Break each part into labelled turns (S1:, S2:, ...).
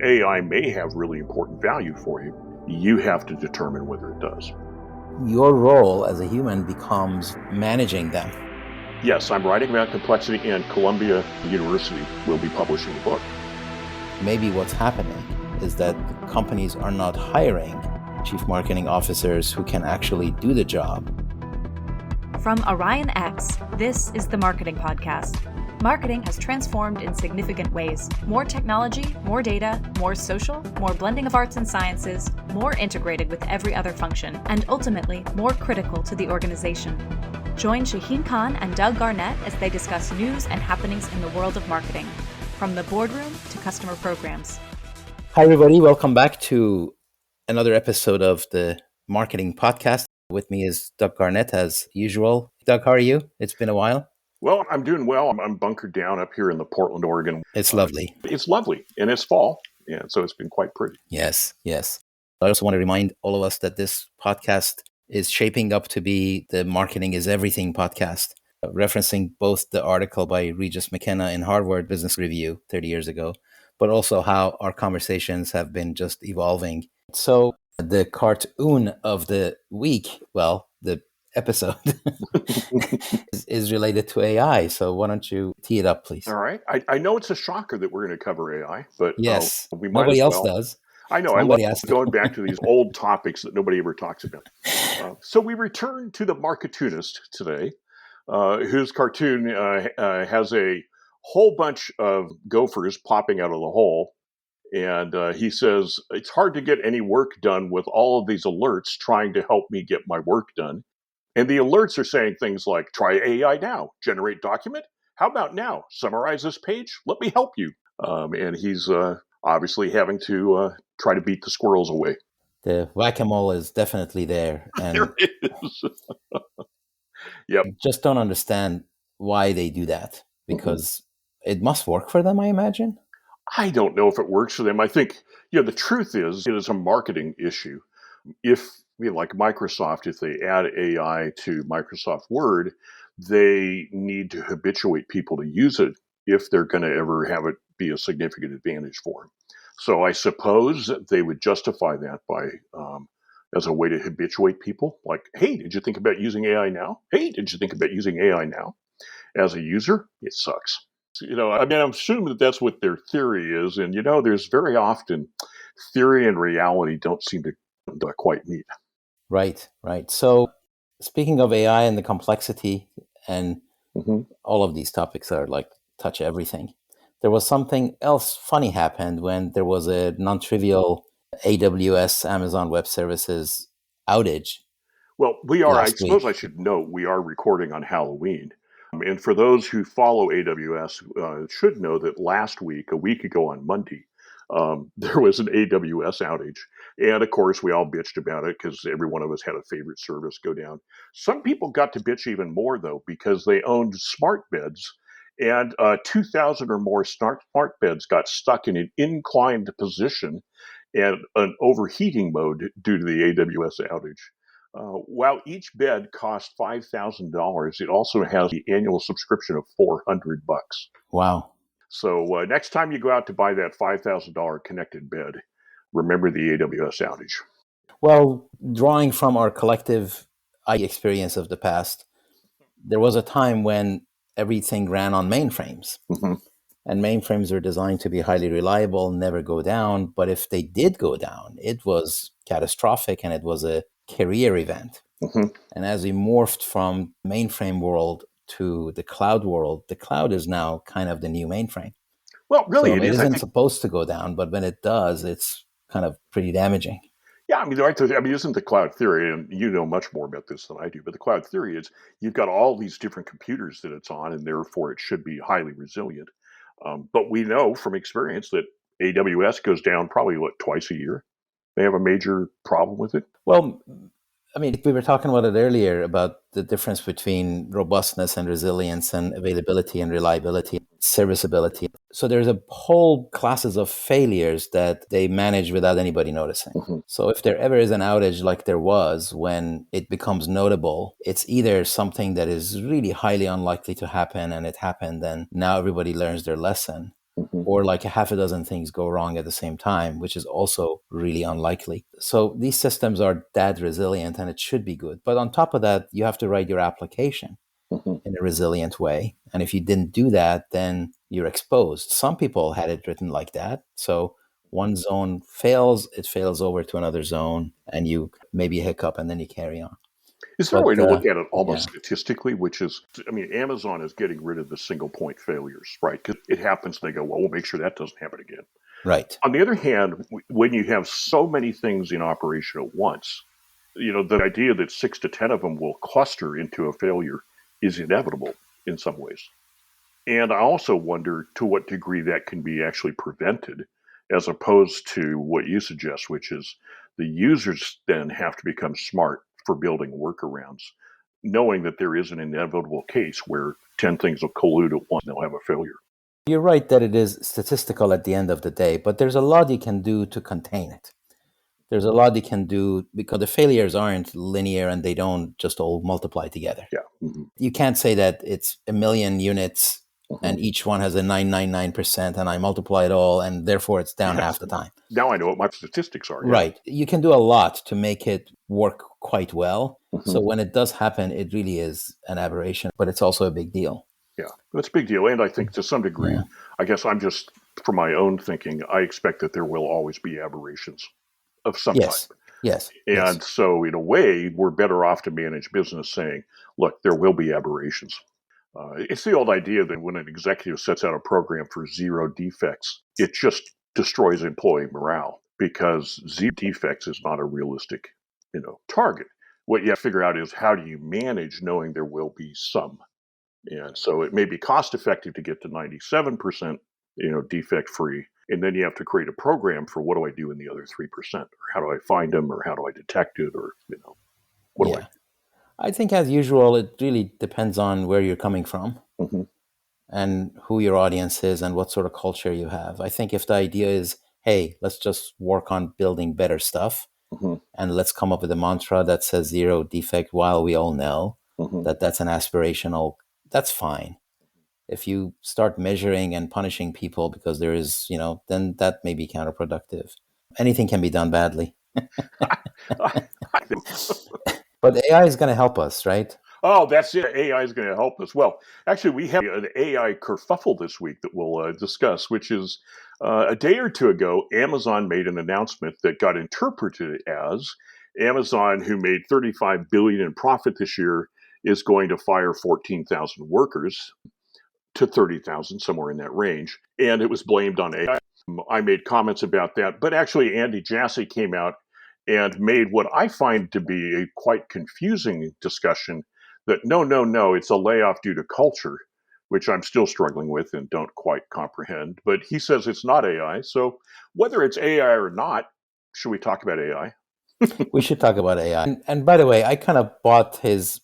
S1: AI may have really important value for you. You have to determine whether it does.
S2: Your role as a human becomes managing them.
S1: Yes, I'm writing about complexity, and Columbia University will be publishing a book.
S2: Maybe what's happening is that companies are not hiring chief marketing officers who can actually do the job.
S3: From Orion X, this is the Marketing Podcast. Marketing has transformed in significant ways. More technology, more data, more social, more blending of arts and sciences, more integrated with every other function, and ultimately more critical to the organization. Join Shaheen Khan and Doug Garnett as they discuss news and happenings in the world of marketing, from the boardroom to customer programs.
S2: Hi, everybody. Welcome back to another episode of the Marketing Podcast. With me is Doug Garnett, as usual. Doug, how are you? It's been a while.
S1: Well, I'm doing well. I'm bunkered down up here in the Portland, Oregon.
S2: It's lovely.
S1: It's lovely, and it's fall, and so it's been quite pretty.
S2: Yes. I also want to remind all of us that this podcast is shaping up to be the Marketing is Everything podcast, referencing both the article by Regis McKenna in Harvard Business Review 30 years ago, but also how our conversations have been just evolving. So the cartoon of the week, well, the episode is related to AI. So why don't you tee it up, please?
S1: All right. I know it's a shocker that we're going to cover AI, but
S2: yes,
S1: we might
S2: nobody
S1: as
S2: else
S1: well.
S2: does.
S1: I know.
S2: Somebody
S1: I love going back to these old topics that nobody ever talks about. So we return to the Marketunist today, whose cartoon has a whole bunch of gophers popping out of the hole. And he says, it's hard to get any work done with all of these alerts trying to help me get my work done. And the alerts are saying things like, try AI now, generate document. How about now? Summarize this page. Let me help you. And he's obviously having to try to beat the squirrels away.
S2: The whack-a-mole is definitely there. And
S1: there it is. Yep.
S2: I just don't understand why they do that, because it must work for them, I imagine.
S1: I don't know if it works for them. I think, the truth is, it is a marketing issue. If, like Microsoft, if they add AI to Microsoft Word, they need to habituate people to use it if they're going to ever have it be a significant advantage for them. So I suppose they would justify that by as a way to habituate people. Like, hey, did you think about using AI now? Hey, did you think about using AI now? As a user, it sucks. I'm assuming that that's what their theory is. And, there's very often theory and reality don't seem to quite meet.
S2: Right. So speaking of AI and the complexity and all of these topics are like touch everything. There was something else funny happened when there was a non-trivial AWS, Amazon Web Services outage.
S1: Well, I suppose I should note, we are recording on Halloween. And for those who follow AWS, should know that last week, a week ago on Monday, there was an AWS outage. And of course, we all bitched about it because every one of us had a favorite service go down. Some people got to bitch even more, though, because they owned smart beds. And 2,000 or more smart beds got stuck in an inclined position and an overheating mode due to the AWS outage. While each bed cost $5,000, it also has the annual subscription of $400.
S2: Wow.
S1: So next time you go out to buy that $5,000 connected bed, remember the AWS outage.
S2: Well, drawing from our collective experience of the past, there was a time when everything ran on mainframes. And mainframes are designed to be highly reliable, never go down. But if they did go down, it was catastrophic and it was a career event. And as we morphed from mainframe world to the cloud world, the cloud is now kind of the new mainframe.
S1: Well, really,
S2: so it isn't supposed to go down, but when it does, it's kind of pretty damaging.
S1: Yeah, isn't the cloud theory, and you know much more about this than I do, but the cloud theory is you've got all these different computers that it's on, and therefore it should be highly resilient. But we know from experience that AWS goes down probably, twice a year? They have a major problem with it?
S2: Well, we were talking about it earlier about the difference between robustness and resilience and availability and reliability, serviceability. So there's a whole classes of failures that they manage without anybody noticing. So if there ever is an outage like there was, when it becomes notable, it's either something that is really highly unlikely to happen and it happened and now everybody learns their lesson, or like a half a dozen things go wrong at the same time, which is also really unlikely. So these systems are that resilient and it should be good. But on top of that, you have to write your application in a resilient way. And if you didn't do that, then you're exposed. Some people had it written like that. So one zone fails, it fails over to another zone, and you maybe hiccup and then you carry on.
S1: Is there a way to look at it
S2: yeah.
S1: almost statistically, which is, I mean, Amazon is getting rid of the single point failures, right? Because it happens, they go, well, we'll make sure that doesn't happen again.
S2: Right.
S1: On the other hand, when you have so many things in operation at once, the idea that 6 to 10 of them will cluster into a failure is inevitable in some ways. And I also wonder to what degree that can be actually prevented, as opposed to what you suggest, which is the users then have to become smart for building workarounds, knowing that there is an inevitable case where 10 things will collude at once and they'll have a failure.
S2: You're right that it is statistical at the end of the day, but there's a lot you can do to contain it. There's a lot you can do because the failures aren't linear and they don't just all multiply together.
S1: Yeah.
S2: You can't say that it's 1,000,000 units and each one has a 999% and I multiply it all and therefore it's down half the time.
S1: Now I know what my statistics are. Yeah.
S2: Right. You can do a lot to make it work quite well. So when it does happen, it really is an aberration, but it's also a big deal.
S1: Yeah, that's a big deal. And I think to some degree, I guess I'm just, from my own thinking, I expect that there will always be aberrations of some type.
S2: Yes.
S1: And so in a way, we're better off to manage business saying, look, there will be aberrations. It's the old idea that when an executive sets out a program for 0 defects, it just destroys employee morale because 0 defects is not a realistic, target. What you have to figure out is how do you manage knowing there will be some. And so it may be cost effective to get to 97%, defect free. And then you have to create a program for what do I do in the other 3%? Or how do I find them? Or how do I detect it? Or, what do I do?
S2: I think as usual, it really depends on where you're coming from and who your audience is and what sort of culture you have. I think if the idea is, hey, let's just work on building better stuff and let's come up with a mantra that says 0 defect, while we all know that that's an aspirational, that's fine. If you start measuring and punishing people because there is, then that may be counterproductive. Anything can be done badly. But AI is going to help us, right?
S1: Oh, that's it. AI is going to help us. Well, actually, we have an AI kerfuffle this week that we'll discuss, which is a day or two ago, Amazon made an announcement that got interpreted as Amazon, who made $35 billion in profit this year, is going to fire 14,000 workers to 30,000, somewhere in that range. And it was blamed on AI. I made comments about that. But actually, Andy Jassy came out and made what I find to be a quite confusing discussion that no, it's a layoff due to culture, which I'm still struggling with and don't quite comprehend. But he says it's not AI. So whether it's AI or not, should we talk about AI?
S2: We should talk about AI. And by the way, I kind of bought his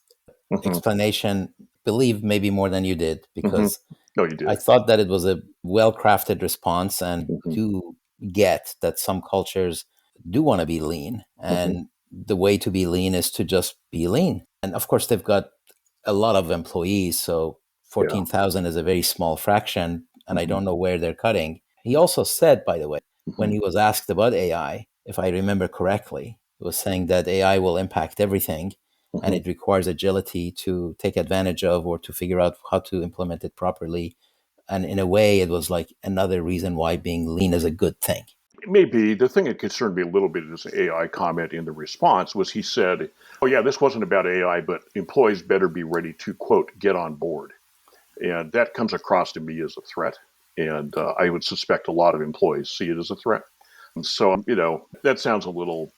S2: explanation, believe maybe more than you did, because
S1: No, you did.
S2: I thought that it was a well-crafted response and do get that some cultures do want to be lean. And the way to be lean is to just be lean. And of course, they've got a lot of employees. So 14,000 is a very small fraction. And I don't know where they're cutting. He also said, by the way, when he was asked about AI, if I remember correctly, he was saying that AI will impact everything. And it requires agility to take advantage of or to figure out how to implement it properly. And in a way, it was like another reason why being lean is a good thing.
S1: Maybe the thing that concerned me a little bit in his AI comment in the response was he said, oh, yeah, this wasn't about AI, but employees better be ready to, quote, get on board. And that comes across to me as a threat. And I would suspect a lot of employees see it as a threat. And so, that sounds a little...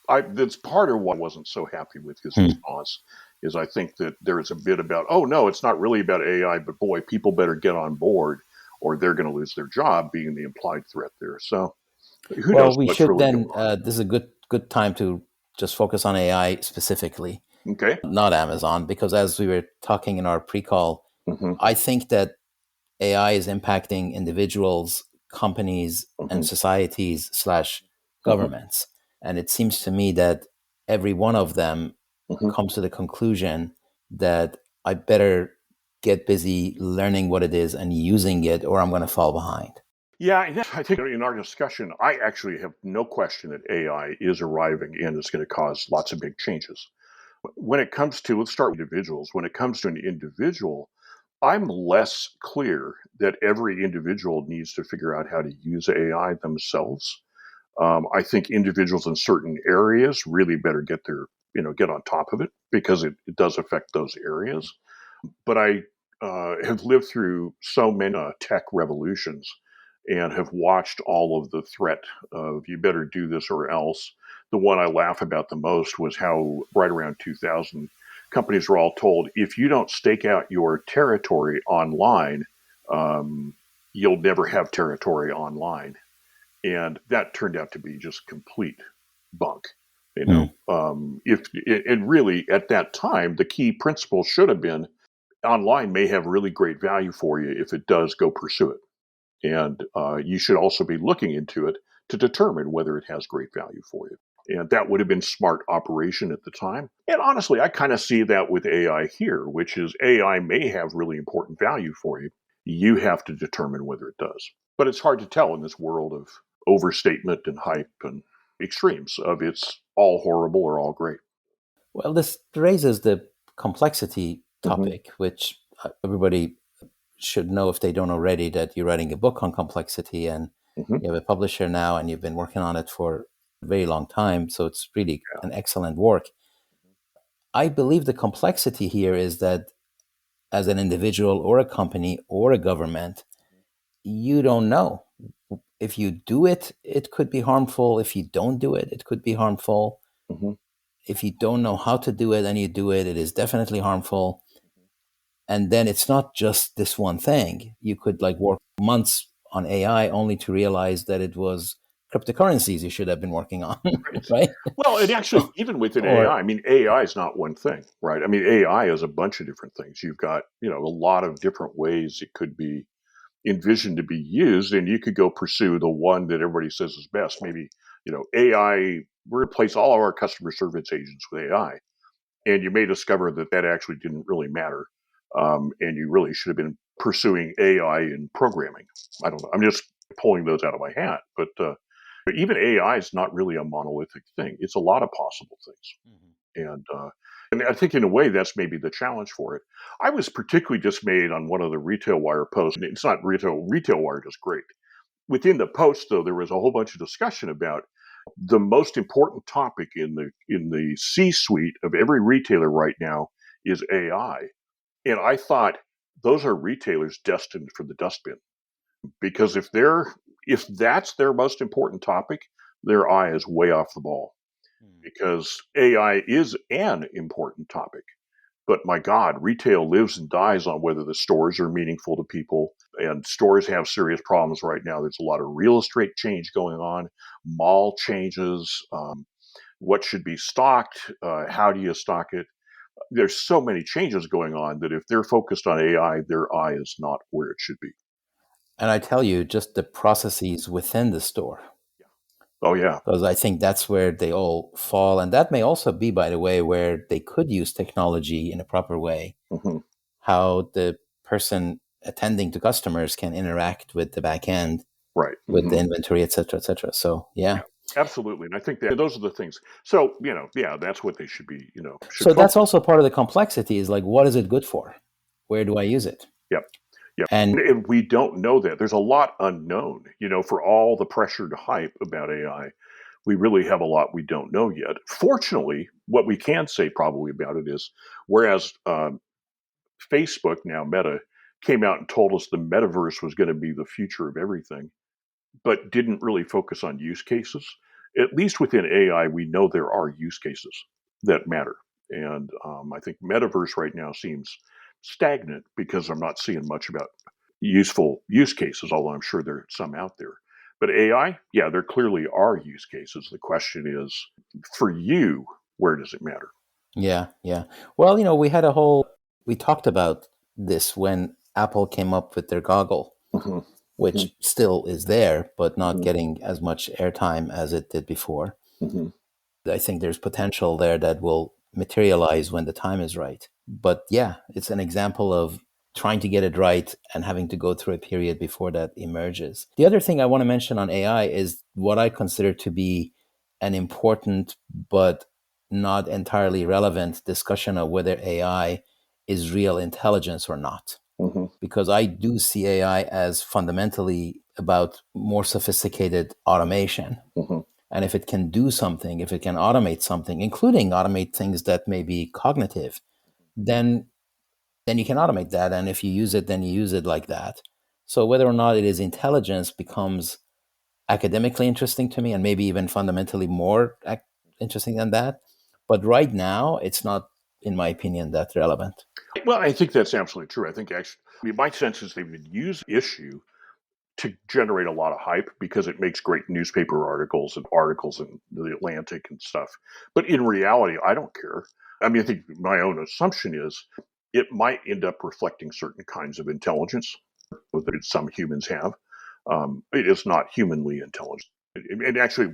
S1: that's part of why I wasn't so happy with his response, is I think that there is a bit about, oh, no, it's not really about AI, but boy, people better get on board or they're going to lose their job, being the implied threat there. So who knows
S2: we
S1: what's
S2: should
S1: really
S2: then,
S1: going on.
S2: this is a good time to just focus on AI specifically,
S1: Okay.
S2: not Amazon, because as we were talking in our pre-call, I think that AI is impacting individuals, companies, and societies / governments. And it seems to me that every one of them comes to the conclusion that I better get busy learning what it is and using it, or I'm going to fall behind.
S1: Yeah, and I think in our discussion, I actually have no question that AI is arriving and it's going to cause lots of big changes. When it comes to, let's start with individuals. When it comes to an individual, I'm less clear that every individual needs to figure out how to use AI themselves. I think individuals in certain areas really better get on top of it because it does affect those areas. But I have lived through so many tech revolutions and have watched all of the threat of you better do this or else. The one I laugh about the most was how right around 2000, companies were all told if you don't stake out your territory online, um, you'll never have territory online. And that turned out to be just complete bunk.
S2: Hmm.
S1: If and really at that time, the key principle should have been online may have really great value for you if it does go pursue it. And you should also be looking into it to determine whether it has great value for you. And that would have been smart operation at the time. And honestly, I kind of see that with AI here, which is AI may have really important value for you. You have to determine whether it does. But it's hard to tell in this world of overstatement and hype and extremes of it's all horrible or all great.
S2: Well, this raises the complexity
S1: Hmm.
S2: topic, which everybody should know if they don't already, that you're writing a book on complexity and
S1: Hmm.
S2: you have a publisher now and you've been working on it for a very long time. So it's really
S1: Yeah.
S2: an excellent work. I believe the complexity here is that as an individual or a company or a government, you don't know. If you do it, it could be harmful. If you don't do it, it could be harmful.
S1: Hmm.
S2: If you don't know how to do it and you do it, it is definitely harmful. And then it's not just this one thing. You could like work months on AI only to realize that it was cryptocurrencies you should have been working on,
S1: Right.
S2: right?
S1: Well, and actually, even within AI,
S2: Or
S1: I mean, AI is not one thing, right? I mean, AI is a bunch of different things. You've got, a lot of different ways it could be envisioned to be used, and you could go pursue the one that everybody says is best. Maybe, AI, we're replace all of our customer service agents with AI, and you may discover that that actually didn't really matter, and you really should have been pursuing AI in programming. I don't know. I'm just pulling those out of my hat, but even AI is not really a monolithic thing. It's a lot of possible things, and I think in a way that's maybe the challenge for it. I was particularly dismayed on one of the Retail Wire posts. And it's not Retail Wire is great. Within the post, though, there was a whole bunch of discussion about the most important topic in the C-suite of every retailer right now is AI. And I thought those are retailers destined for the dustbin because if that's their most important topic, their eye is way off the ball because AI is an important topic. But my God, retail lives and dies on whether the stores are meaningful to people. And stores have serious problems right now. There's a lot of real estate change going on, mall changes, what should be stocked, how do you stock it? There's so many changes going on that if they're focused on AI, their eye is not where it should be.
S2: and I tell you, just the processes within the store,
S1: Oh, yeah.
S2: because I think that's where they all fall. And that may also be, by the way, where they could use technology in a proper way,
S1: Hmm.
S2: how the person attending to customers can interact with the back end,
S1: Right.
S2: with
S1: Hmm.
S2: the inventory, et cetera, et cetera. So, yeah.
S1: Yeah, absolutely. And I think that those are the things. So, yeah, that's what they should be, should
S2: So that's
S1: focus.
S2: also part of the complexity is like, what is it good for? Where do I use it?
S1: Yep. Yeah.
S2: And
S1: And we don't know that. There's a lot unknown, for all the pressure to hype about AI. We really have a lot we don't know yet. Fortunately, what we can say probably about it is whereas Facebook, now Meta, came out and told us the metaverse was going to be the future of everything, but didn't really focus on use cases. At least within AI, we know there are use cases that matter. And I think metaverse right now seems stagnant because I'm not seeing much about useful use cases, although I'm sure there are some out there. But AI, yeah, there clearly are use cases. The question is, for you, where does it matter?
S2: yeah, yeah. Well, we talked about this when Apple came up with their goggle,
S1: Hmm. Hmm.
S2: which still is there, but not
S1: Hmm.
S2: getting as much airtime as it did before.
S1: Hmm.
S2: I think there's potential there that will materialize when the time is right. But yeah, it's an example of trying to get it right and having to go through a period before that emerges. The other thing I want to mention on AI is what I consider to be an important but not entirely relevant discussion of whether AI is real intelligence or not.
S1: Mm-hmm.
S2: Because I do see AI as fundamentally about more sophisticated automation.
S1: Mm-hmm.
S2: And if it can do something, if it can automate something, including automate things that may be cognitive, then you can automate that. And if you use it, then you use it like that. So whether or not it is intelligence becomes academically interesting to me, and maybe even fundamentally more interesting than that. But right now, it's not, in my opinion, that relevant.
S1: Well, I think that's absolutely true. I think actually, my sense is they would use the issue to generate a lot of hype because it makes great newspaper articles in the Atlantic and stuff. But in reality, I don't care. I mean, I think my own assumption is it might end up reflecting certain kinds of intelligence that some humans have. It is not humanly intelligent. And actually,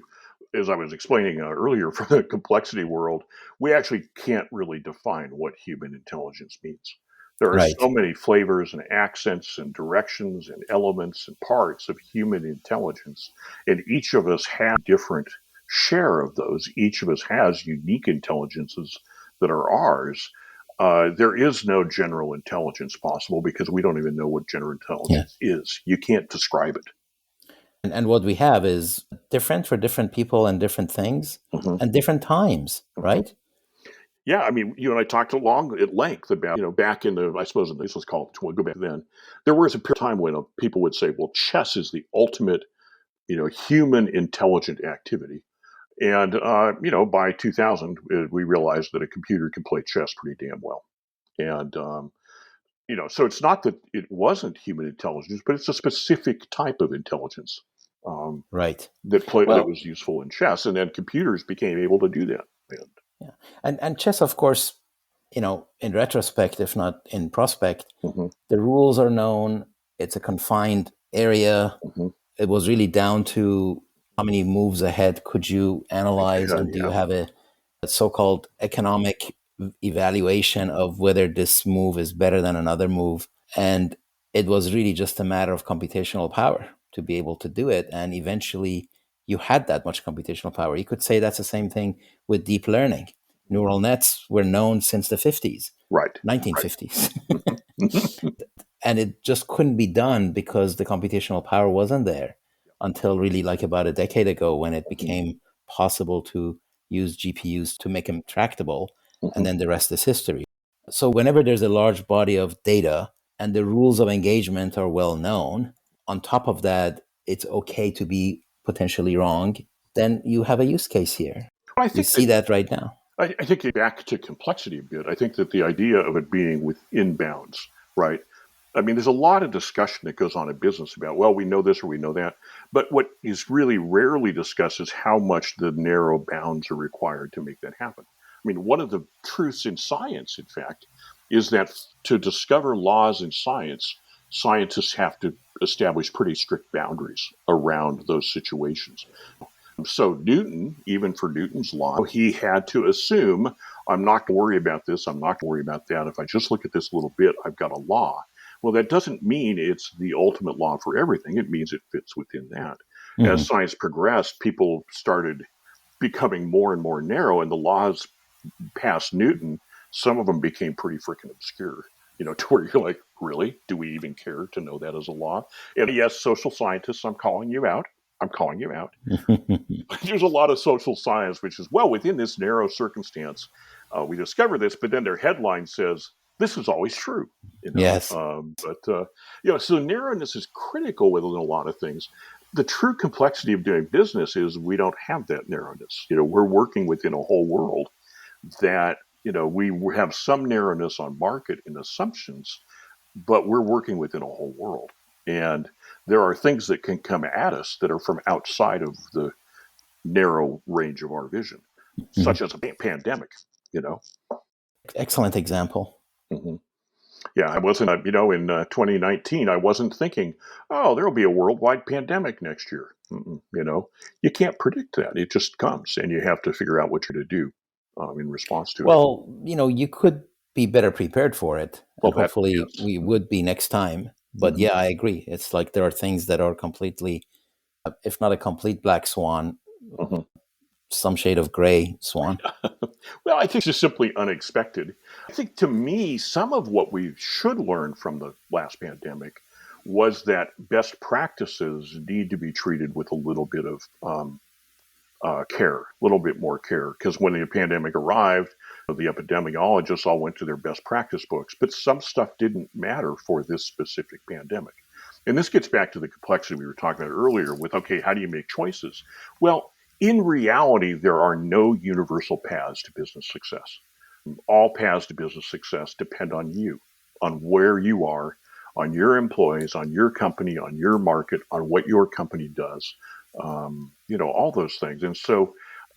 S1: as I was explaining earlier, for the complexity world, we actually can't really define what human intelligence means. There are
S2: Right.
S1: so many flavors and accents and directions and elements and parts of human intelligence, and each of us have different share of those. Each of us has unique intelligences that are ours. There is no general intelligence possible because we don't even know what general
S2: Yeah.
S1: intelligence is. You can't describe it.
S2: And what we have is different for different people and different things
S1: Mhm,
S2: and different times,
S1: mhm.
S2: right?
S1: Yeah, I mean, you and I talked along at length about, back in the, I suppose, let's call it, we'll go back then. There was a period of time when people would say, well, chess is the ultimate, human intelligent activity. And, by 2000, we realized that a computer can play chess pretty damn well. And, so it's not that it wasn't human intelligence, but it's a specific type of intelligence um,
S2: Right.
S1: that
S2: Well,
S1: was useful in chess. And then computers became able to do that. And,
S2: yeah. And chess, of course, in retrospect, if not in prospect,
S1: mhm,
S2: the rules are known. It's a confined area.
S1: mhm.
S2: It was really down to how many moves ahead could you analyze,
S1: Yeah,
S2: and do you
S1: yeah.
S2: have a so-called economic evaluation of whether this move is better than another move. And it was really just a matter of computational power to be able to do it. And eventually you had that much computational power. You could say that's the same thing with deep learning. Neural nets were known since the 50s,
S1: Right, right.
S2: 1950s.
S1: Mhm, mhm,
S2: And it just couldn't be done because the computational power wasn't there until really like about a decade ago, when it
S1: mhm,
S2: became possible to use GPUs to make them tractable. And
S1: mhm.
S2: then the rest is history. So whenever there's a large body of data and the rules of engagement are well known, on top of that, it's okay to be potentially wrong, then you have a use case here.
S1: I
S2: We
S1: think that
S2: see that right now.
S1: I think back to complexity a bit. I think that the idea of it being within bounds, right? I mean, there's a lot of discussion that goes on in business about, well, we know this or we know that. But what is really rarely discussed is how much the narrow bounds are required to make that happen. I mean, one of the truths in science, in fact, is that to discover laws in science, scientists have to establish pretty strict boundaries around those situations. So Newton, even for Newton's law, he had to assume, I'm not going to worry about this, I'm not going to worry about that. If I just look at this little bit, I've got a law. Well, that doesn't mean it's the ultimate law for everything. It means it fits within that. As
S2: Mhm.
S1: science progressed, people started becoming more and more narrow, and the laws past Newton, some of them became pretty freaking obscure. To where you're like, really? Do we even care to know that as a law? And yes, social scientists, I'm calling you out. I'm calling you out. There's a lot of social science which is, well, within this narrow circumstance, we discover this, but then their headline says this is always true.
S2: Yes.
S1: So narrowness is critical within a lot of things. The true complexity of doing business is we don't have that narrowness. We're working within a whole world that we have some narrowness on market and assumptions, but we're working within a whole world, and there are things that can come at us that are from outside of the narrow range of our vision,
S2: Mhm.
S1: such as a pandemic. You know,
S2: Excellent example.
S1: hmm Yeah, I wasn't. In 2019, I wasn't thinking, oh, there will be a worldwide pandemic next year. You can't predict that; it just comes, and you have to figure out what you're to do in response to it.
S2: Well, you could be better prepared for it.
S1: Well,
S2: And hopefully
S1: yes.
S2: we would be next time. But yeah, I agree. It's like there are things that are completely, if not a complete black swan,
S1: Mhm.
S2: some shade of gray swan.
S1: Well, I think it's just simply unexpected. I think to me, some of what we should learn from the last pandemic was that best practices need to be treated with a little bit of care, a little bit more care. Because when the pandemic arrived, the epidemiologists all went to their best practice books, but some stuff didn't matter for this specific pandemic. And this gets back to the complexity we were talking about earlier with, okay, how do you make choices? Well, in reality, there are no universal paths to business success. All paths to business success depend on you, on where you are, on your employees, on your company, on your market, on what your company does, all those things. And so,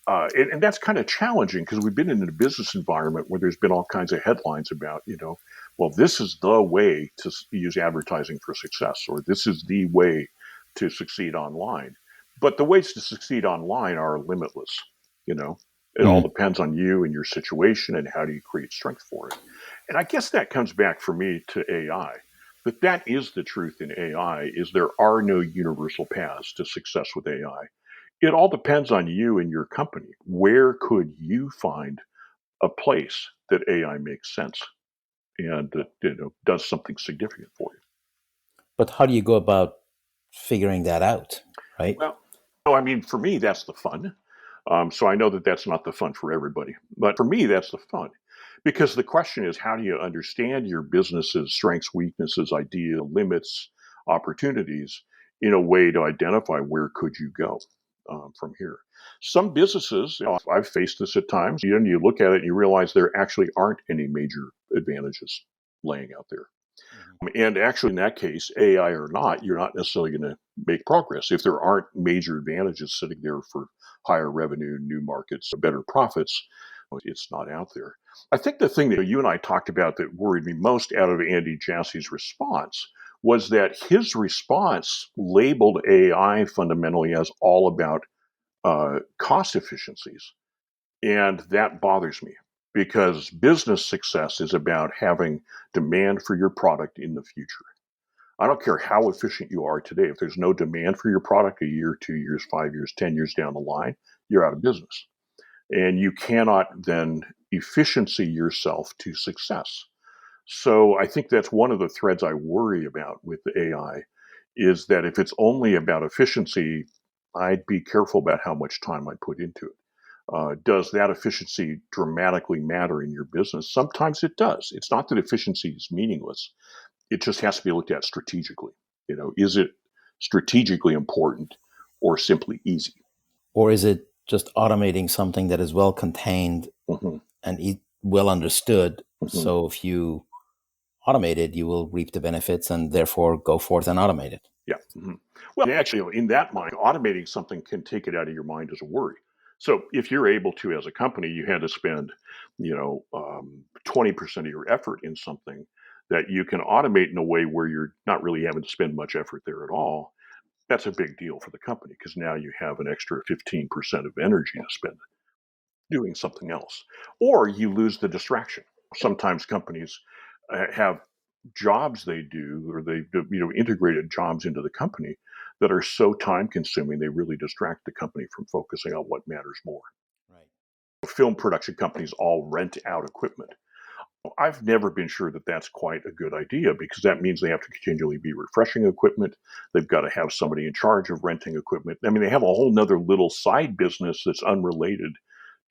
S1: and that's kind of challenging because we've been in a business environment where there's been all kinds of headlines about, well, this is the way to use advertising for success, or this is the way to succeed online. But the ways to succeed online are limitless, you know. It all
S2: Mhm.
S1: depends on you and your situation and how do you create strength for it. And I guess that comes back for me to AI. But that is the truth in AI is there are no universal paths to success with AI. It all depends on you and your company. Where could you find a place that AI makes sense and that does something significant for you?
S2: But how do you go about figuring that out, right?
S1: Well, no, I mean, for me, that's the fun. So I know that that's not the fun for everybody, but for me, that's the fun. Because the question is, how do you understand your business's strengths, weaknesses, idea, limits, opportunities in a way to identify where could you go from here? Some businesses, I've faced this at times, you look at it and you realize there actually aren't any major advantages laying out there.
S2: Mhm.
S1: And actually, in that case, AI or not, you're not necessarily going to make progress. If there aren't major advantages sitting there for higher revenue, new markets, better profits, it's not out there. I think the thing that you and I talked about that worried me most out of Andy Jassy's response was that his response labeled AI fundamentally as all about cost efficiencies. And that bothers me because business success is about having demand for your product in the future. I don't care how efficient you are today. If there's no demand for your product a year, 2 years, 5 years, 10 years down the line, you're out of business. And you cannot then efficiency yourself to success. So I think that's one of the threads I worry about with the AI is that if it's only about efficiency, I'd be careful about how much time I put into it. Does that efficiency dramatically matter in your business? Sometimes it does. It's not that efficiency is meaningless. It just has to be looked at strategically. Is it strategically important or simply easy?
S2: Or is it just automating something that is well contained
S1: Hmm.
S2: and well understood?
S1: Hmm.
S2: So if you automate it, you will reap the benefits and therefore go forth and automate it.
S1: Yeah. Hmm. Well, actually, in that mind, automating something can take it out of your mind as a worry. So if you're able to, as a company, you had to spend, 20% of your effort in something that you can automate in a way where you're not really having to spend much effort there at all. That's a big deal for the company because now you have an extra 15% of energy to spend doing something else, or you lose the distraction. Sometimes companies have jobs they do, or they do, integrated jobs into the company that are so time consuming they really distract the company from focusing on what matters more.
S2: Right.
S1: Film production companies all rent out equipment. I've never been sure that that's quite a good idea because that means they have to continually be refreshing equipment. They've got to have somebody in charge of renting equipment. I mean, they have a whole nother little side business that's unrelated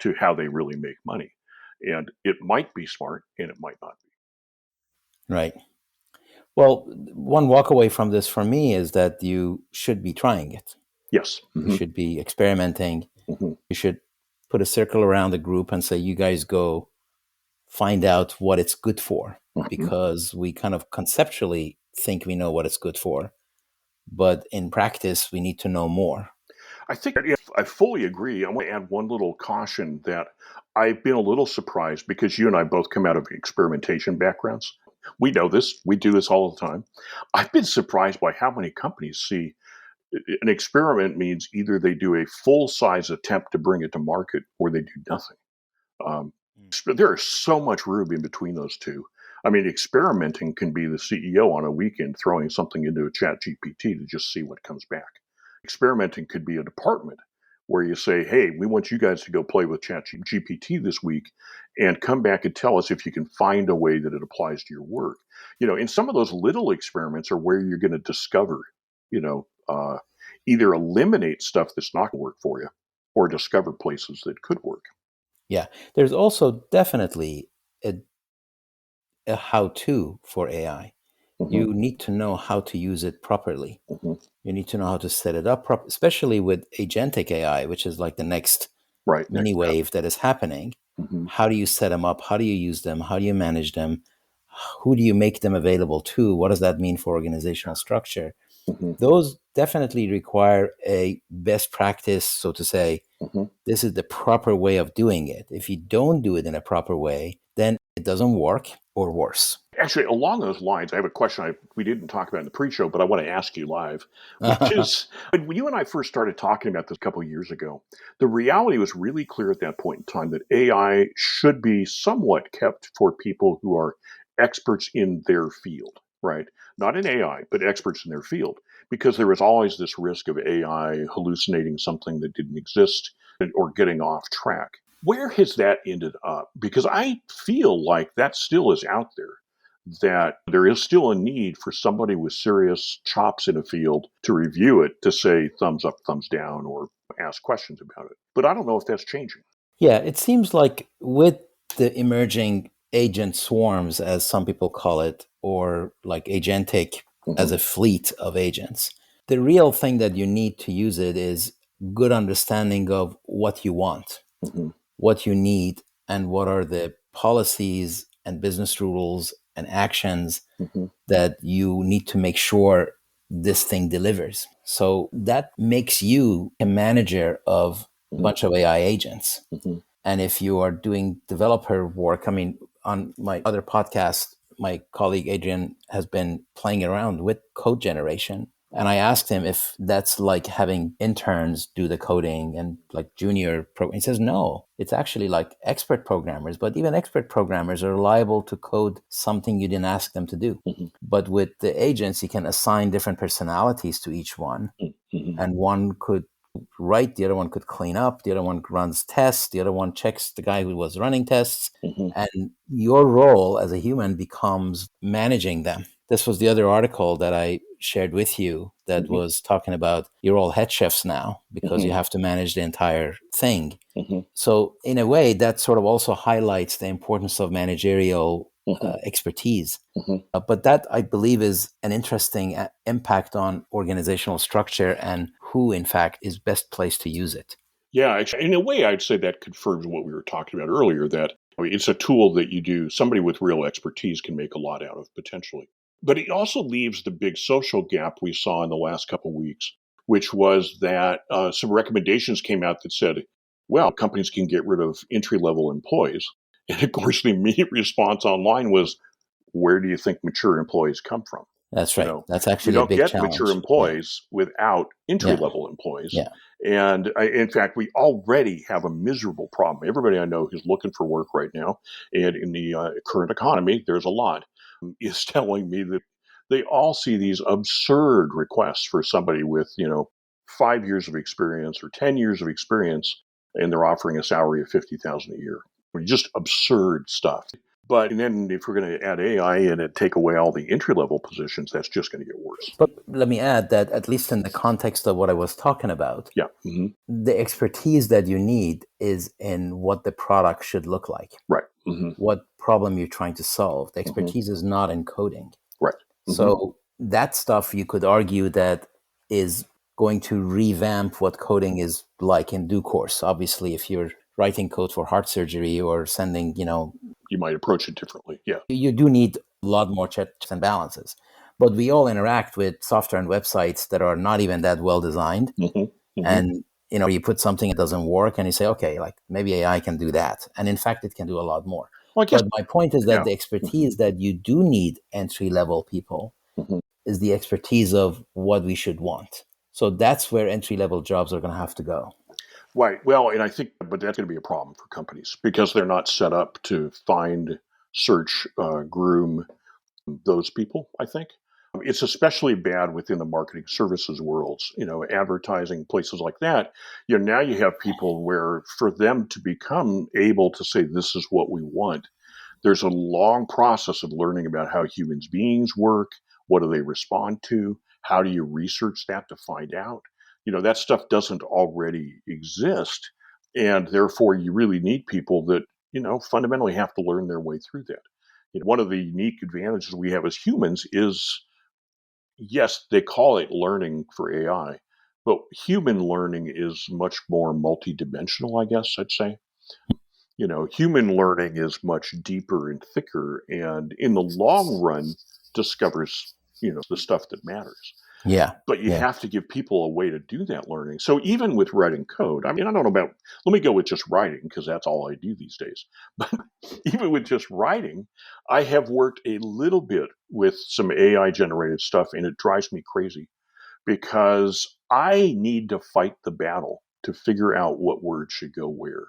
S1: to how they really make money. And it might be smart and it might not be.
S2: Right. Well, one walk away from this for me is that you should be trying it.
S1: Yes.
S2: You
S1: Hmm.
S2: should be experimenting.
S1: Hmm.
S2: You should put a circle around the group and say, you guys go find out what it's good for,
S1: Hmm.
S2: because we kind of conceptually think we know what it's good for, but in practice, we need to know more.
S1: I think if I fully agree, I want to add one little caution that I've been a little surprised because you and I both come out of experimentation backgrounds. We know this, we do this all the time. I've been surprised by how many companies see an experiment means either they do a full size attempt to bring it to market or they do nothing. Um, There is so much room in between those two. I mean, experimenting can be the CEO on a weekend throwing something into a chat GPT to just see what comes back. Experimenting could be a department where you say, hey, we want you guys to go play with chat GPT this week and come back and tell us if you can find a way that it applies to your work. And some of those little experiments are where you're going to discover, you know, uh, either eliminate stuff that's not going to work for you or discover places that could work.
S2: Yeah, there's also definitely a how-to for AI.
S1: Mm-hmm.
S2: You need to know how to use it properly.
S1: Mm-hmm.
S2: You need to know how to set it up, especially with agentic AI, which is like the next mini wave that is happening.
S1: Mm-hmm.
S2: How do you set them up? How do you use them? How do you manage them? Who do you make them available to? What does that mean for organizational structure?
S1: Mm-hmm.
S2: Those definitely require a best practice, so to say.
S1: Mm-hmm.
S2: This is the proper way of doing it. If you don't do it in a proper way, then it doesn't work, or worse.
S1: Actually, along those lines, I have a question we didn't talk about in the pre-show, but I want to ask you live, which is when you and I first started talking about this a couple of years ago, the reality was really clear at that point in time that AI should be somewhat kept for people who are experts in their field, right? Not in AI, but experts in their field, because there was always this risk of AI hallucinating something that didn't exist or getting off track. Where has that ended up? Because I feel like that still is out there, that there is still a need for somebody with serious chops in a field to review it, to say thumbs up, thumbs down, or ask questions about it. But I don't know if that's changing.
S2: Yeah, it seems like with the emerging agent swarms, as some people call it, or like agentic as a fleet of agents, the real thing that you need to use it is good understanding of what you want, what you need, and what are the policies and business rules and actions that you need to make sure this thing delivers. So that makes you a manager of a bunch of AI agents. And if you are doing developer work, I mean, on my other podcast, my colleague Adrian has been playing around with code generation. And I asked him if that's like having interns do the coding and like He says, no, it's actually like expert programmers. But even expert programmers are liable to code something you didn't ask them to do. But with the agents, you can assign different personalities to each one. And one could write, the other one could clean up, the other one runs tests, the other one checks the guy who was running tests. And your role as a human becomes managing them. This was the other article that I shared with you that was talking about you're all head chefs now because you have to manage the entire thing. So in a way, that sort of also highlights the importance of managerial expertise. But that, I believe, is an interesting impact on organizational structure and who, in fact, is best placed to use it.
S1: Yeah, actually, in a way, I'd say that confirms what we were talking about earlier, that it's a tool that somebody with real expertise can make a lot out of potentially. But it also leaves the big social gap we saw in the last couple of weeks, which was that some recommendations came out that said, well, companies can get rid of entry-level employees. And of course, the immediate response online was, where do you think mature employees come from?
S2: That's right. That's
S1: We
S2: actually a
S1: don't
S2: big
S1: get mature
S2: challenge.
S1: employees without entry-level employees.
S2: Yeah.
S1: And in fact, we already have a miserable problem. Everybody I know who's looking for work right now, and in the current economy, there's a lot, is telling me that they all see these absurd requests for somebody with, 5 years of experience or 10 years of experience, and they're offering a salary of $50,000 a year. Just absurd stuff. But then if we're going to add AI in and take away all the entry-level positions, that's just going to get worse.
S2: But let me add that at least in the context of what I was talking about, the expertise that you need is in what the product should look like.
S1: Right.
S2: What problem you're trying to solve. The expertise is not in coding.
S1: Right.
S2: So that stuff, you could argue, that is going to revamp what coding is like in due course. Obviously, if you're writing code for heart surgery or sending,
S1: you might approach it differently. Yeah.
S2: You do need a lot more checks and balances. But we all interact with software and websites that are not even that well designed. And, you put something that doesn't work and you say, okay, like maybe AI can do that. And in fact, it can do a lot more. Well, but my point is that the expertise that you do need entry-level people is the expertise of what we should want. So that's where entry-level jobs are going to have to go.
S1: Right. Well, and I think, but that's going to be a problem for companies because they're not set up to find, search, groom those people, I think. It's especially bad within the marketing services worlds, advertising, places like that. Now you have people where for them to become able to say, this is what we want, there's a long process of learning about how human beings work. What do they respond to? How do you research that to find out? That stuff doesn't already exist. And therefore, you really need people that, fundamentally have to learn their way through that. One of the unique advantages we have as humans is, yes, they call it learning for AI, but human learning is much more multidimensional, I guess I'd say. Human learning is much deeper and thicker, and in the long run, discovers, the stuff that matters.
S2: Yeah.
S1: But you
S2: Yeah.
S1: have to give people a way to do that learning. So even with writing code, I mean, I don't know about, let me go with just writing because that's all I do these days. But even with just writing, I have worked a little bit with some AI generated stuff, and it drives me crazy because I need to fight the battle to figure out what words should go where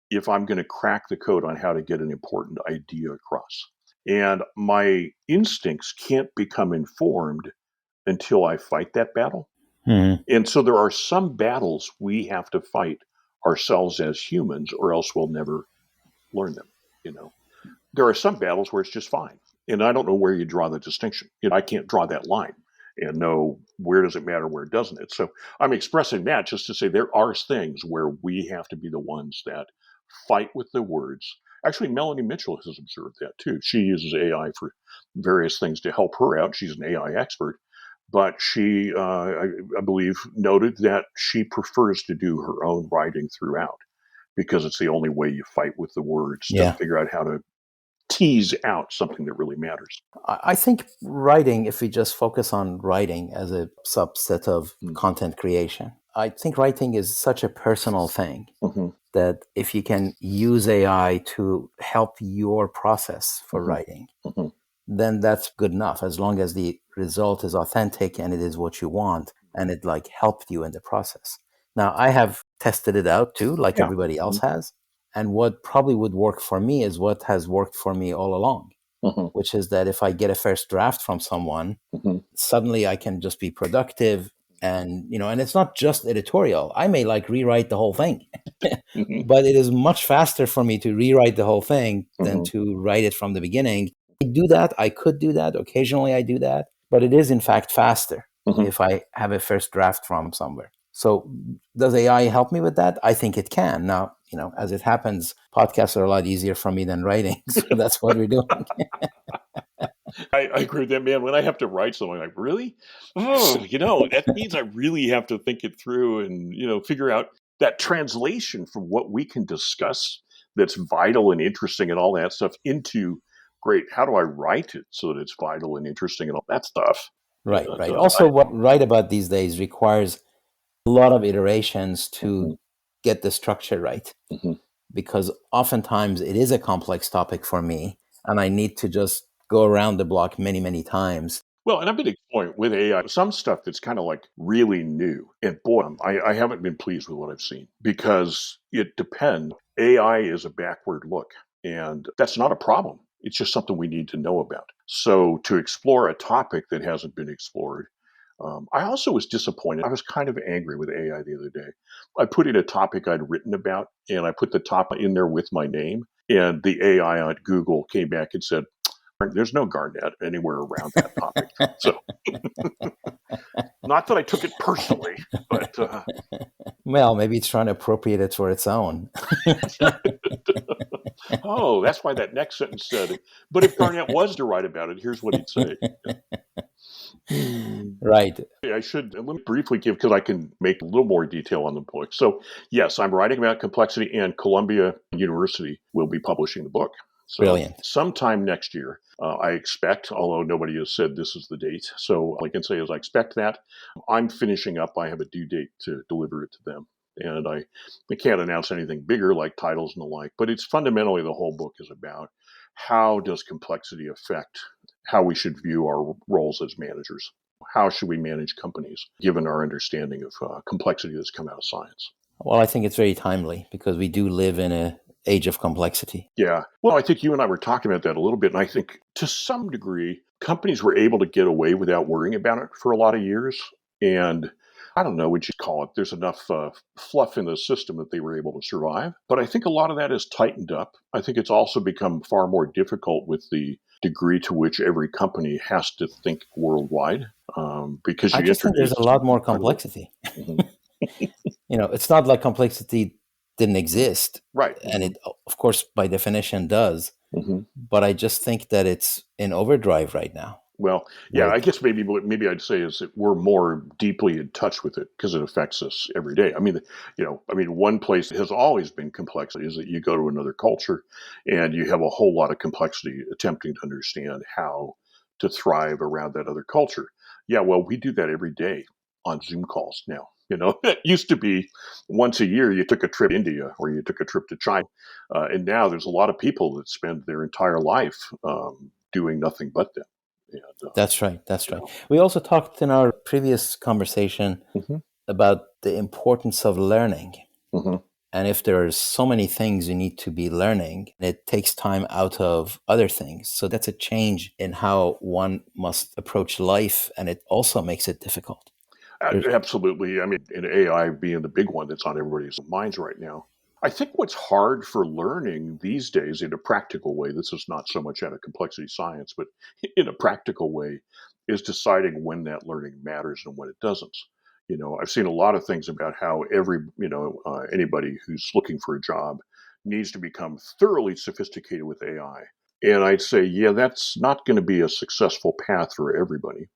S1: if I'm going to crack the code on how to get an important idea across. And my instincts can't become informed until I fight that battle.
S2: Mhm.
S1: And so there are some battles we have to fight ourselves as humans, or else we'll never learn them. There are some battles where it's just fine. And I don't know where you draw the distinction. I can't draw that line and know where does it matter, where doesn't it. So I'm expressing that just to say there are things where we have to be the ones that fight with the words. Actually, Melanie Mitchell has observed that too. She uses AI for various things to help her out. She's an AI expert. But she, I believe, noted that she prefers to do her own writing throughout because it's the only way you fight with the words to
S2: Yeah.
S1: figure out how to tease out something that really matters.
S2: I think writing, if we just focus on writing as a subset of content creation, I think writing is such a personal thing
S1: Mm-hmm.
S2: that if you can use AI to help your process for writing,
S1: Mm-hmm.
S2: then that's good enough as long as the result is authentic and it is what you want and it like helped you in the process. Now, I have tested it out too, like
S1: Yeah.
S2: everybody else has. And what probably would work for me is what has worked for me all along,
S1: Mm-hmm.
S2: which is that if I get a first draft from someone,
S1: Mm-hmm.
S2: suddenly I can just be productive. And, and it's not just editorial. I may like rewrite the whole thing,
S1: Mm-hmm.
S2: but it is much faster for me to rewrite the whole thing than
S1: Mm-hmm.
S2: to write it from the beginning. I do that. I could do that. Occasionally I do that, but it is in fact faster
S1: Mm-hmm.
S2: if I have a first draft from somewhere. So does AI help me with that? I think it can. Now, as it happens, podcasts are a lot easier for me than writing. So that's what we're doing.
S1: I agree with that, man. When I have to write something, like, really? Oh, that means I really have to think it through and, figure out that translation from what we can discuss that's vital and interesting and all that stuff into, great, how do I write it so that it's vital and interesting and all that stuff?
S2: Right,
S1: And,
S2: right. Also, what write about these days requires a lot of iterations to get the structure right,
S1: Mhm.
S2: because oftentimes it is a complex topic for me and I need to just go around the block many, many times.
S1: Well, and I've been exploring with AI some stuff that's kind of like really new. And boy, I haven't been pleased with what I've seen because it depends. AI is a backward look, and that's not a problem. It's just something we need to know about. So to explore a topic that hasn't been explored, I also was disappointed. I was kind of angry with AI the other day. I put in a topic I'd written about, and I put the topic in there with my name, and the AI on Google came back and said, there's no Garnett anywhere around that topic. So, not that I took it personally, but
S2: Well, maybe it's trying to appropriate it for its own.
S1: oh, that's why that next sentence said, but if Garnett was to write about it, here's what he'd say.
S2: Right.
S1: I should let me briefly give because I can make a little more detail on the book. So, yes, I'm writing about complexity, and Columbia University will be publishing the book. So,
S2: Brilliant.
S1: sometime next year, I expect, although nobody has said this is the date. So, all I can say is I expect that. I'm finishing up. I have a due date to deliver it to them. And I can't announce anything bigger like titles and the like, but it's fundamentally the whole book is about how does complexity affect how we should view our roles as managers. How should we manage companies given our understanding of complexity that's come out of science?
S2: Well, I think it's very timely because we do live in an age of complexity.
S1: Yeah. Well, I think you and I were talking about that a little bit. And I think to some degree, companies were able to get away without worrying about it for a lot of years. And I don't know what you call it. There's enough fluff in the system that they were able to survive. But I think a lot of that has tightened up. I think it's also become far more difficult with the degree to which every company has to think worldwide, because
S2: I
S1: you
S2: just think there's
S1: introduce
S2: a lot more
S1: incredible.
S2: complexity.
S1: Mhm.
S2: It's not like complexity didn't exist,
S1: Right.
S2: and it, of course, by definition does.
S1: Hmm.
S2: But I just think that it's in overdrive right now.
S1: Well, yeah, I
S2: Like,
S1: guess maybe I'd say is that we're more deeply in touch with it because it affects us every day. One place that has always been complexity is that you go to another culture and you have a whole lot of complexity attempting to understand how to thrive around that other culture. Yeah, well, we do that every day on Zoom calls now. It used to be once a year you took a trip to India or you took a trip to China, and now there's a lot of people that spend their entire life doing nothing but that. And,
S2: that's right. That's
S1: you
S2: right.
S1: know,
S2: We also talked in our previous conversation
S1: hmm
S2: about the importance of learning.
S1: hmm
S2: And if there's so many things you need to be learning, it takes time out of other things. So that's a change in how one must approach life. And it also makes it difficult. There's,
S1: Absolutely. I mean, and AI being the big one that's on everybody's minds right now. I think what's hard for learning these days in a practical way, this is not so much out of complexity science, but in a practical way, is deciding when that learning matters and when it doesn't. I've seen a lot of things about how anybody who's looking for a job needs to become thoroughly sophisticated with AI. And I'd say, yeah, that's not going to be a successful path for everybody.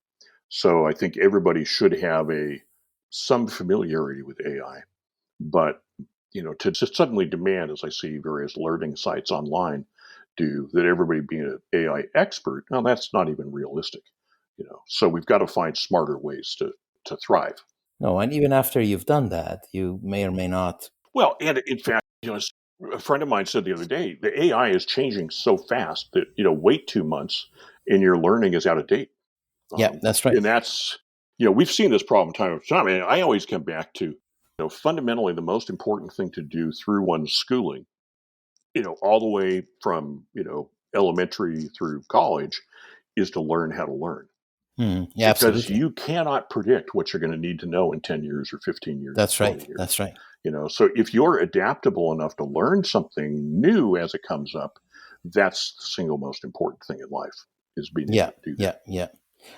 S1: So I think everybody should have some familiarity with AI, but to just suddenly demand, as I see various learning sites online do, that everybody be an AI expert, no, that's not even realistic. So we've got to find smarter ways to thrive.
S2: no, and even after you've done that, you may or may not.
S1: Well, and in fact, a friend of mine said the other day, the AI is changing so fast that wait 2 months and your learning is out of date.
S2: Yeah,
S1: Um,
S2: that's right.
S1: and that's, we've seen this problem time after time. And I always come back to, fundamentally the most important thing to do through one's schooling, all the way from, elementary through college is to learn how to learn
S2: Yeah,
S1: because
S2: absolutely.
S1: you cannot predict what you're going to need to know in 10 years or 15 years
S2: That's
S1: or 20
S2: right.
S1: years.
S2: That's right.
S1: So if you're adaptable enough to learn something new as it comes up, that's the single most important thing in life is being able
S2: Yeah,
S1: to do that.
S2: yeah, yeah.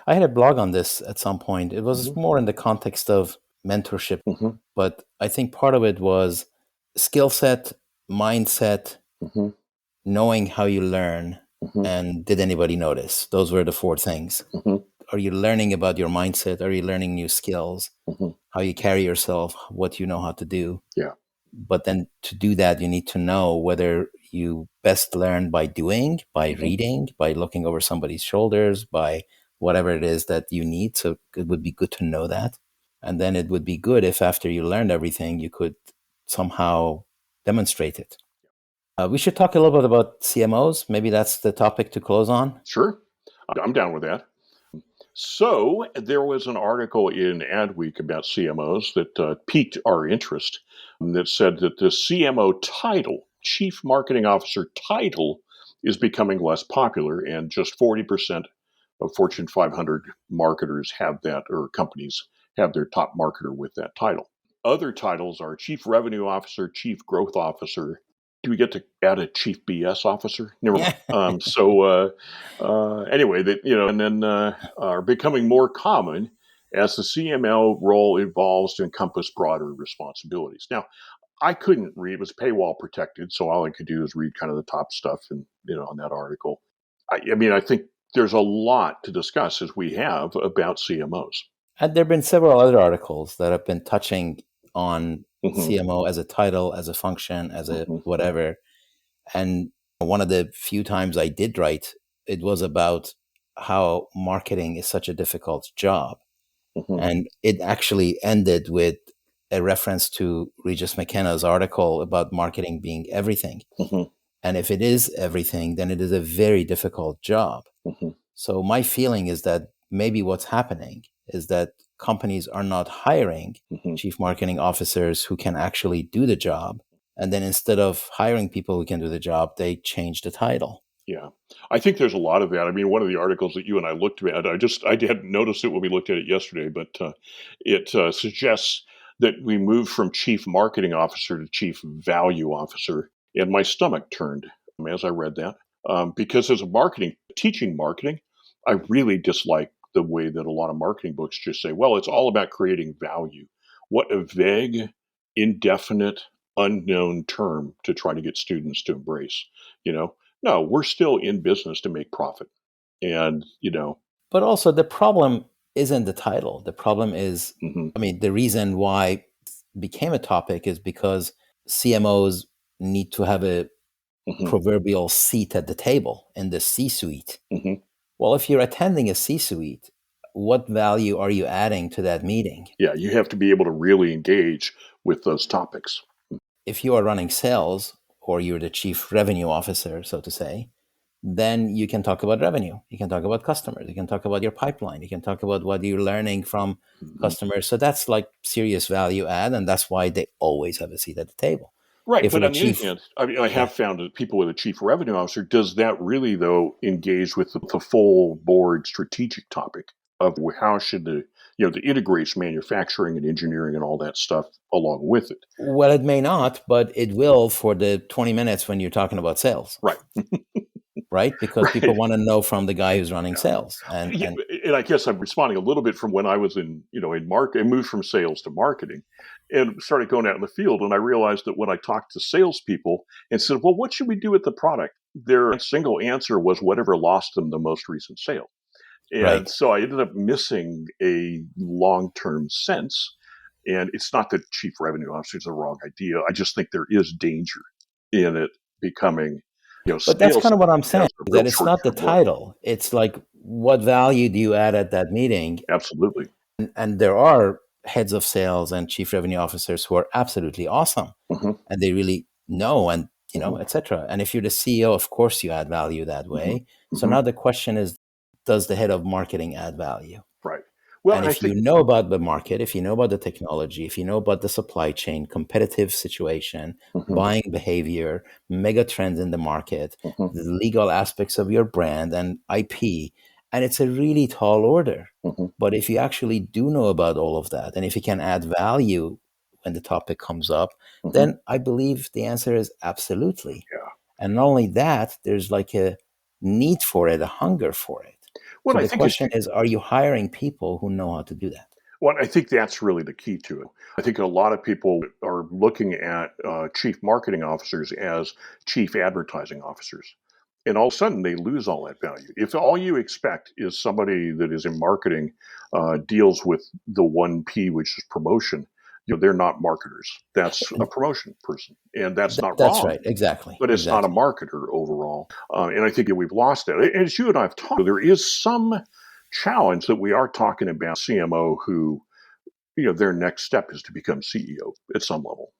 S2: I had a blog on this at some point. It was
S1: Hmm.
S2: more in the context of mentorship,
S1: Hmm.
S2: but I think part of it was skill set, mindset,
S1: Hmm.
S2: knowing how you learn,
S1: Hmm.
S2: and did anybody notice? Those were the four things.
S1: Hmm.
S2: Are you learning about your mindset? Are you learning new skills?
S1: Hmm.
S2: How you carry yourself, what you know how to do?
S1: Yeah.
S2: But then to do that, you need to know whether you best learn by doing, by
S1: Hmm.
S2: reading, by looking over somebody's shoulders, by whatever it is that you need. So it would be good to know that. And then it would be good if after you learned everything, you could somehow demonstrate it. We should talk a little bit about CMOs. Maybe that's the topic to close on.
S1: Sure. I'm down with that. So there was an article in Adweek about CMOs that piqued our interest, that said that the CMO title, Chief Marketing Officer title, is becoming less popular, and just 40% of Fortune 500 marketers have that, or companies have their top marketer with that title. Other titles are Chief Revenue Officer, Chief Growth Officer. Do we get to add a Chief BS Officer? Never mind.
S2: Yeah.
S1: Anyway, that and then are becoming more common as the CML role evolves to encompass broader responsibilities. Now, I couldn't read; it was paywall protected, so all I could do is read kind of the top stuff and on that article. I think there's a lot to discuss as we have about CMOs.
S2: And there have been several other articles that have been touching on
S1: Hmm.
S2: CMO as a title, as a function, as a
S1: Hmm.
S2: whatever. And one of the few times I did write, it was about how marketing is such a difficult job.
S1: Hmm.
S2: And it actually ended with a reference to Regis McKenna's article about marketing being everything.
S1: Hmm.
S2: And if it is everything, then it is a very difficult job.
S1: Hmm.
S2: So my feeling is that maybe what's happening is that companies are not hiring
S1: Mhm.
S2: chief marketing officers who can actually do the job. And then instead of hiring people who can do the job, they change the title.
S1: Yeah. I think there's a lot of that. I mean, one of the articles that you and I looked at, I hadn't noticed it when we looked at it yesterday, but it suggests that we moved from chief marketing officer to chief value officer. And my stomach turned as I read that. Because as a teaching marketing, I really dislike the way that a lot of marketing books just say, well, it's all about creating value. What a vague, indefinite, unknown term to try to get students to embrace, you know? No, we're still in business to make profit. And,
S2: But also, the problem isn't the title. The problem is,
S1: mhm,
S2: I mean, the reason why it became a topic is because CMOs need to have a
S1: mhm,
S2: proverbial seat at the table in the C suite.
S1: mhm.
S2: Well, if you're attending a C suite, what value are you adding to that meeting?
S1: Yeah, you have to be able to really engage with those topics.
S2: If you are running sales or you're the chief revenue officer, so to say, then you can talk about revenue. You can talk about customers. You can talk about your pipeline. You can talk about what you're learning from
S1: Mhm.
S2: customers. So that's like serious value add. And that's why they always have a seat at the table.
S1: Right,
S2: If
S1: but
S2: you're a
S1: on the other
S2: chief,
S1: hand, I mean, I
S2: yeah,
S1: have found that people with a chief revenue officer, does that really, though, engage with the full board strategic topic of how should the integrates manufacturing and engineering and all that stuff along with it?
S2: well, it may not, but it will for the 20 minutes when you're talking about sales,
S1: Right,
S2: right? Because people
S1: right.
S2: want to know from the guy who's running
S1: Yeah.
S2: sales.
S1: Yeah,
S2: And
S1: and I guess I'm responding a little bit from when I was in market. I moved from sales to marketing and started going out in the field. And I realized that when I talked to salespeople and said, well, what should we do with the product? Their single answer was whatever lost them the most recent sale. And
S2: right.
S1: so I ended up missing a long term sense. And it's not that chief revenue officer is the wrong idea. I just think there is danger in it becoming,
S2: But that's
S1: sales
S2: kind of what I'm saying,
S1: has a real
S2: that it's
S1: short
S2: not the
S1: term look.
S2: title. It's like, what value do you add at that meeting?
S1: Absolutely.
S2: And there are heads of sales and chief revenue officers who are absolutely awesome
S1: Hmm.
S2: and they really know and
S1: Hmm.
S2: etc. And if you're the CEO, of course you add value that
S1: Hmm.
S2: way. So
S1: Hmm.
S2: now the question is, does the head of marketing add value?
S1: Right. Well,
S2: And
S1: and I
S2: if you
S1: think
S2: know about the market, if you know about the technology, if you know about the supply chain, competitive situation,
S1: mhm,
S2: buying behavior, mega trends in the market,
S1: mhm,
S2: the legal aspects of your brand and IP, and it's a really tall order.
S1: mhm,
S2: But if you actually do know about all of that, and if you can add value when the topic comes up,
S1: mhm,
S2: then I believe the answer is absolutely.
S1: yeah.
S2: And not only that, there's like a need for it, a hunger for it.
S1: What
S2: So
S1: I
S2: the
S1: think is
S2: question is, are you hiring people who know how to do that?
S1: Well, I think that's really the key to it. I think a lot of people are looking at chief marketing officers as chief advertising officers. And all of a sudden, they lose all that value. If all you expect is somebody that is in marketing deals with the one P, which is promotion, they're not marketers. That's a promotion person, and that's not
S2: That's
S1: wrong.
S2: right. Exactly.
S1: But it's not a
S2: Exactly.
S1: marketer overall. And I think that we've lost that. As you and I have talked, there is some challenge that we are talking about CMO who, their next step is to become CEO at some level.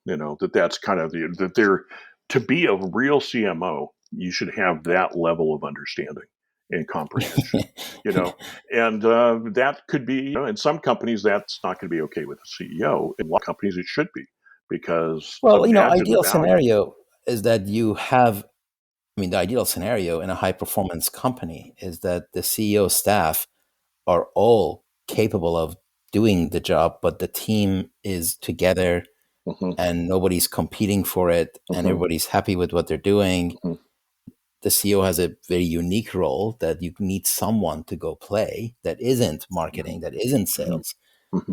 S1: That's kind of that they're to be a real CMO, you should have that level of understanding and comprehension. You know, and that could be, in some companies that's not going to be okay with the CEO. In a lot of companies, it should be because
S2: Well,
S1: imagine the
S2: ideal
S1: value.
S2: scenario is that you have, I mean, the ideal scenario in a high performance company is that the CEO staff are all capable of doing the job, but the team is together
S1: Hmm.
S2: and nobody's competing for it and
S1: Hmm.
S2: everybody's happy with what they're doing.
S1: Hmm.
S2: The CEO has a very unique role that you need someone to go play that isn't marketing, that isn't
S1: Hmm.
S2: sales.
S1: Hmm.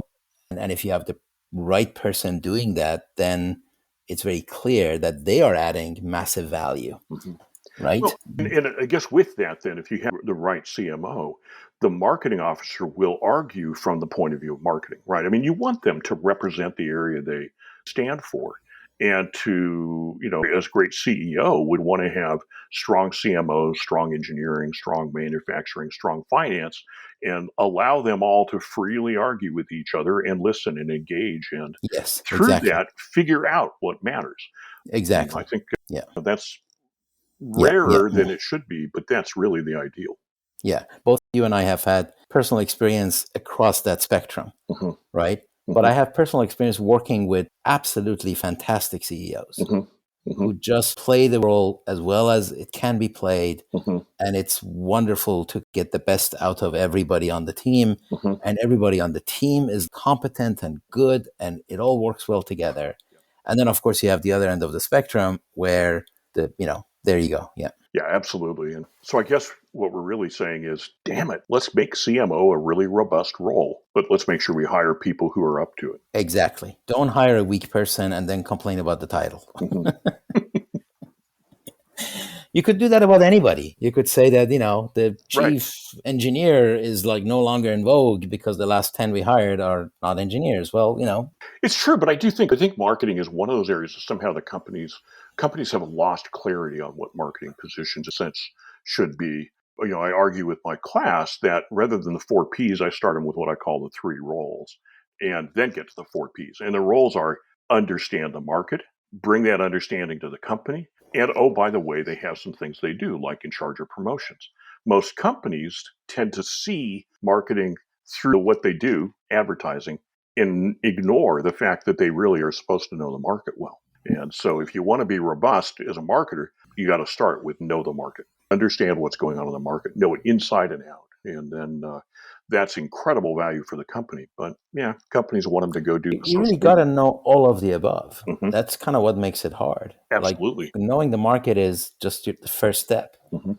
S2: And if you have the right person doing that, then it's very clear that they are adding massive value,
S1: Hmm.
S2: right?
S1: Well, and I guess with that, then, if you have the right CMO, the marketing officer will argue from the point of view of marketing, right? I mean, you want them to represent the area they stand for. And to, as great CEO, would want to have strong CMOs, strong engineering, strong manufacturing, strong finance, and allow them all to freely argue with each other and listen and engage. And
S2: Yes,
S1: through
S2: exactly.
S1: that, figure out what matters. And I
S2: Exactly.
S1: think
S2: Yeah.
S1: that's
S2: Yeah. Yeah.
S1: rarer than it should be, but that's really the ideal.
S2: Yeah. Both you and I have had personal experience across that spectrum,
S1: Mm-hmm.
S2: right? But
S1: Mm-hmm.
S2: I have personal experience working with absolutely fantastic CEOs
S1: Mm-hmm. Mm-hmm.
S2: who just play the role as well as it can be played.
S1: Mm-hmm.
S2: And it's wonderful to get the best out of everybody on the team.
S1: Mm-hmm.
S2: And everybody on the team is competent and good, and it all works well together. And then, of course, you have the other end of the spectrum where there you go. Yeah.
S1: Yeah, absolutely. And so I guess what we're really saying is, damn it, let's make CMO a really robust role, but let's make sure we hire people who are up to it.
S2: Exactly. Don't hire a weak person and then complain about the title.
S1: Mm-hmm.
S2: You could do that about anybody. You could say that, the
S1: Right.
S2: chief engineer is like no longer in vogue because the last 10 we hired are not engineers. Well,
S1: It's true, but I think marketing is one of those areas that somehow the companies have lost clarity on what marketing positions in a sense should be. I argue with my class that rather than the 4 Ps, I start them with what I call the 3 roles and then get to the 4 Ps. And the roles are understand the market, bring that understanding to the company, and oh, by the way, they have some things they do, like in charge of promotions. Most companies tend to see marketing through what they do, advertising, and ignore the fact that they really are supposed to know the market well. And so if you want to be robust as a marketer, you got to start with know the market, understand what's going on in the market, know it inside and out. And then that's incredible value for the company. But yeah, companies want them to go do
S2: you really
S1: social
S2: got to
S1: media.
S2: know all of the above.
S1: Mm-hmm.
S2: That's kind of what makes it hard. Like
S1: Absolutely.
S2: knowing the market is just the first step.
S1: Mm-hmm.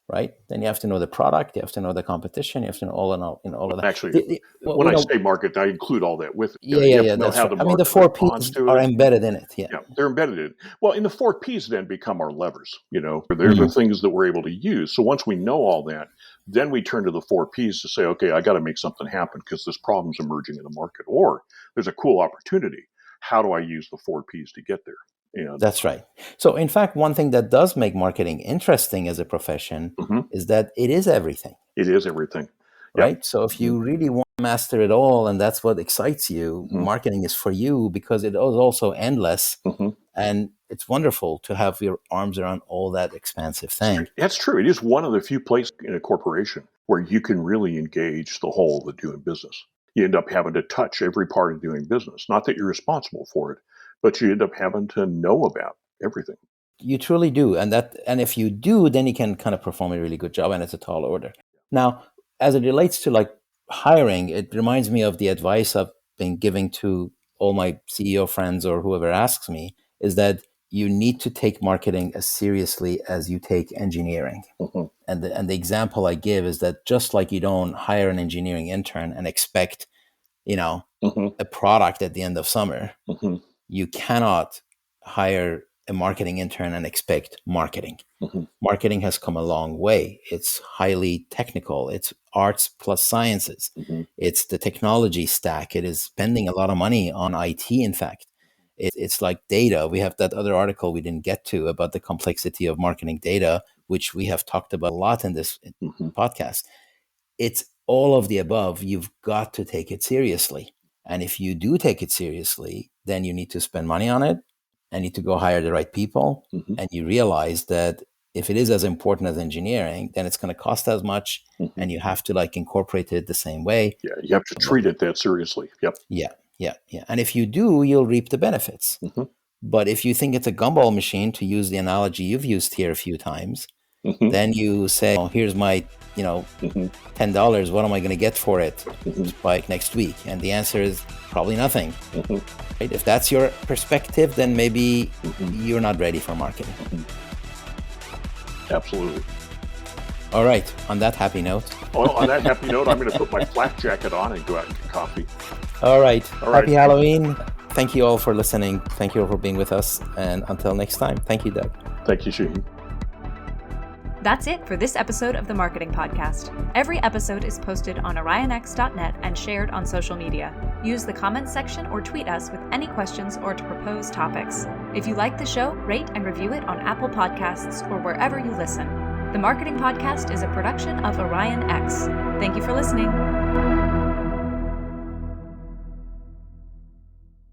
S2: Right? Then you have to know the product, you have to know the competition, you have to know all of that.
S1: Actually, when I say market, I include all that with it. You have to know
S2: That's
S1: how
S2: right.
S1: the
S2: I mean, the
S1: market
S2: four
S1: responds
S2: P's
S1: to
S2: are
S1: it.
S2: embedded in it. Yeah.
S1: Yeah, they're embedded in it. Well, and the 4 Ps then become our levers. They're the
S2: Mm.
S1: things that we're able to use. So once we know all that, then we turn to the 4 Ps to say, okay, I got to make something happen because this problem's emerging in the market, or there's a cool opportunity. How do I use the 4 Ps to get there? And
S2: That's right. So, in fact, one thing that does make marketing interesting as a profession
S1: mhm,
S2: is that it is everything,
S1: it is everything. Yep.
S2: right? So, if
S1: Mhm,
S2: you really want to master it all and that's what excites you,
S1: mhm,
S2: marketing is for you because it is also endless.
S1: mhm.
S2: And it's wonderful to have your arms around all that expansive thing.
S1: That's true. It is one of the few places in a corporation where you can really engage the whole of doing business. You end up having to touch every part of doing business. Not that you're responsible for it, but you end up having to know about everything.
S2: You truly do. And if you do, then you can kind of perform a really good job and it's a tall order. Now, as it relates to like hiring, it reminds me of the advice I've been giving to all my CEO friends or whoever asks me is that you need to take marketing as seriously as you take engineering.
S1: Mhm,
S2: And the example I give is that just like you don't hire an engineering intern and expect,
S1: mhm,
S2: a product at the end of summer,
S1: mhm,
S2: you cannot hire a marketing intern and expect marketing.
S1: mhm,
S2: Marketing has come a long way. It's highly technical. It's arts plus sciences.
S1: mhm.
S2: It's the technology stack. It is spending a lot of money on IT, in fact. It's like data. We have that other article we didn't get to about the complexity of marketing data, which we have talked about a lot in this
S1: Mhm.
S2: podcast. It's all of the above. You've got to take it seriously. And if you do take it seriously, then you need to spend money on it and need to go hire the right people.
S1: Mhm.
S2: And you realize that if it is as important as engineering, then it's going to cost as much
S1: Mhm.
S2: and you have to like incorporate it the same way.
S1: Yeah, you have to treat it that seriously. Yep.
S2: Yeah, yeah, yeah. And if you do, you'll reap the benefits.
S1: Mhm.
S2: But if you think it's a gumball machine, to use the analogy you've used here a few times,
S1: Mhm.
S2: then you say, oh, here's my,
S1: Mhm.
S2: $10. What am I going to get for it
S1: Mhm.
S2: by next week? And the answer is probably nothing.
S1: Mhm.
S2: Right? If that's your perspective, then maybe
S1: Mhm.
S2: you're not ready for marketing.
S1: Absolutely.
S2: All right. On that happy note.
S1: Well, on that happy note, I'm going to put my flak jacket on and go out and get coffee.
S2: All right.
S1: All right.
S2: Happy Halloween. Thank you all for listening. Thank you all for being with us. And until next time, thank you, Doug.
S1: Thank you, Shaheen.
S3: That's it for this episode of the Marketing Podcast. Every episode is posted on orionx.net and shared on social media. Use the comments section or tweet us with any questions or to propose topics. If you like the show, rate and review it on Apple Podcasts or wherever you listen. The Marketing Podcast is a production of Orion X. Thank you for listening.